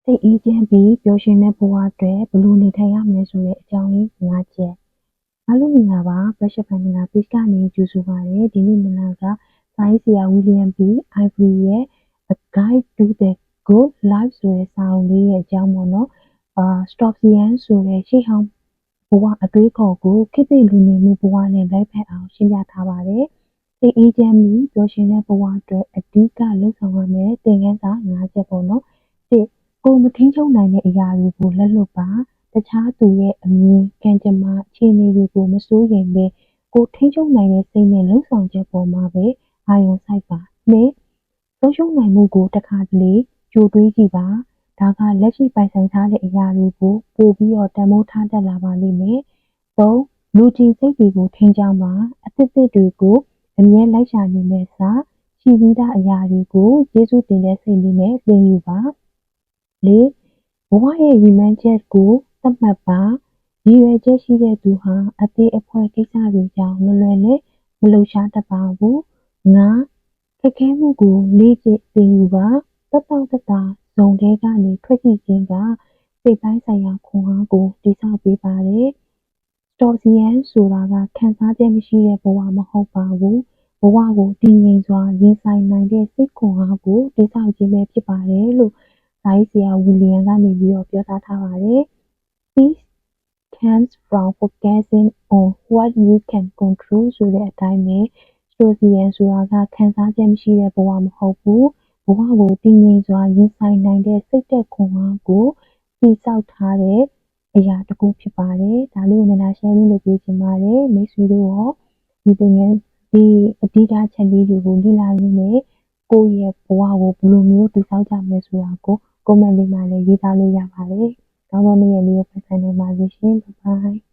စိတ်အေးချမ်းပြီးပျော်ရွှင်တဲ့ဘဝအတွက်ဘယ်လိုနေထိုင်ရမလဲဆိုတဲ့အကြောင်းရင်း၅ချက်အားလုံးမင်္ဂလာပါ Pressure Family Page ကနေကြိုဆိုပါရစေဒီနေ့မနက်ကစာရေးဆရာ William B. Ivory ရဲ့ A Guide to the Good Life ဆိုတဲ့စာအုပ်လေးရဲ့အကြောင်းပေါ့နော်Stoicism ဆိုတဲ့ရှေးဟောင်းဘဝအတွေးခေါ်ကိုခေတ်သစ်လူနေမှုဘဝနဲ့လိုက်ဖက်အောင်ရှင်းပြထားပါတယ်စိတ်အေးချမ်းပြီးပျော်ရွှင်တဲ့ဘဝအတွက်အဓိကလှုပ်ဆောင်ရမယ့်သင်ခန်းစာ၅ချက်ပေါ့နော်ကိုမထိန်းချုပ်နိုင်တဲ့အရာတွေကိုလက်လွတ်ပါတခြားသူရဲ့အမြင်ကံကြမ္မာအခြေအနေတွေကိုမစိုးရိမ်ပဲကိုထိန်းချုပ်နိုင်တဲ့စိတ်နဲ့လှုပ်ဆောင်ချက်ပေါ်မှာပဲအာရုံစိုက်ပါနှစ်ဆုံးရှုံးနိုင်မှုကိုတစ်ခါတလေကြိုတွေးကြည့်ပါဒါကလက်ရှိပိုင်ဆိုင်ထားတဲ့အရာတွေကိုပို့ပြီးတော့တန်ဖိုးထားတတ်လာပါလိမ့်မယ်သုံးလူကျင်စိတ်တွေကိုထိန်းချောင်းပါအသစ်တွေကိုအမြဲလိုက်ရှာနေမဲ့စာရှိပြီးသားအရာတွေကိုကျေးဇူးတင်တဲ့စိတ်လေးနဲ့သင်ယူပါလေးဘဝရဲ့ရည်မှန်းချက်ကိုသတ်မှတ်ပါရည်ရွယ်ချက်ရှိတဲ့သူဟာအသေးအဖွဲကိစ္စတွေကြောင့်လွယ်လွယ်နဲ့မလှုပ်ရှားတတ်ပါဘူးငါခက်ခဲမှုကိုလေ့ကျင့်သင်ယူပါသက်တောင့်သက်သာဇုံထဲကနေထွက်ကြည့်ခြင်းကစိတ်ပိုင်းဆိုင်ရာခွန်အားကိုတည်ဆောက်ပေးပါတယ်Stoicismဆိုတာကခံစားချက်မရှိတဲ့ဘဝမဟုတ်ပါဘူးဘဝကိုတည်ငြိမ်စွာရင်ဆိုင်နိုင်တဲ့စိတ်ခွန်အားကိုတည်ဆောက်ခြင်းပဲဖြစ်ပါတယ်လို့စာရေးဆရာဝီလီယံကနေပြီးတော့ပြောသားထားပါတယ် Peace comes from focusing on what you can control ဆိုတဲ့အတိုင်းပဲ Stoicismဆိုတာကခံစားချက်မရှိတဲ့ဘဝမဟုတ်ဘူးဘဝကိုတည်ငြိမ်စွာရင်ဆိုင်နိုင်တဲ့စိတ်သက်ခွန်အားကိုတည်ဆောက်ထားတဲ့အရာတစ်ခုဖြစ်ပါတယ်ဒါလေးကိုနည်းနည်း share လုပ်ပေးချင်ပါတယ်မိတ်ဆွေတို့ရောဒီသင်ခန်းဒီအဓိကချက်လေးတွေကိုလေ့လာရင်းနဲ့ကိုယ့်ရဲ့ဘဝကိုဘယ်လိုမျိုးတည်ဆောက်ကြမလဲဆိုတာကို comment လေးမှာလည်းရေးသားလို့ရပါတယ်ကောင်းသောနေ့ရက်လေးကိုဖန်ဆင်းနိုင်ပါစေရှင် bye bye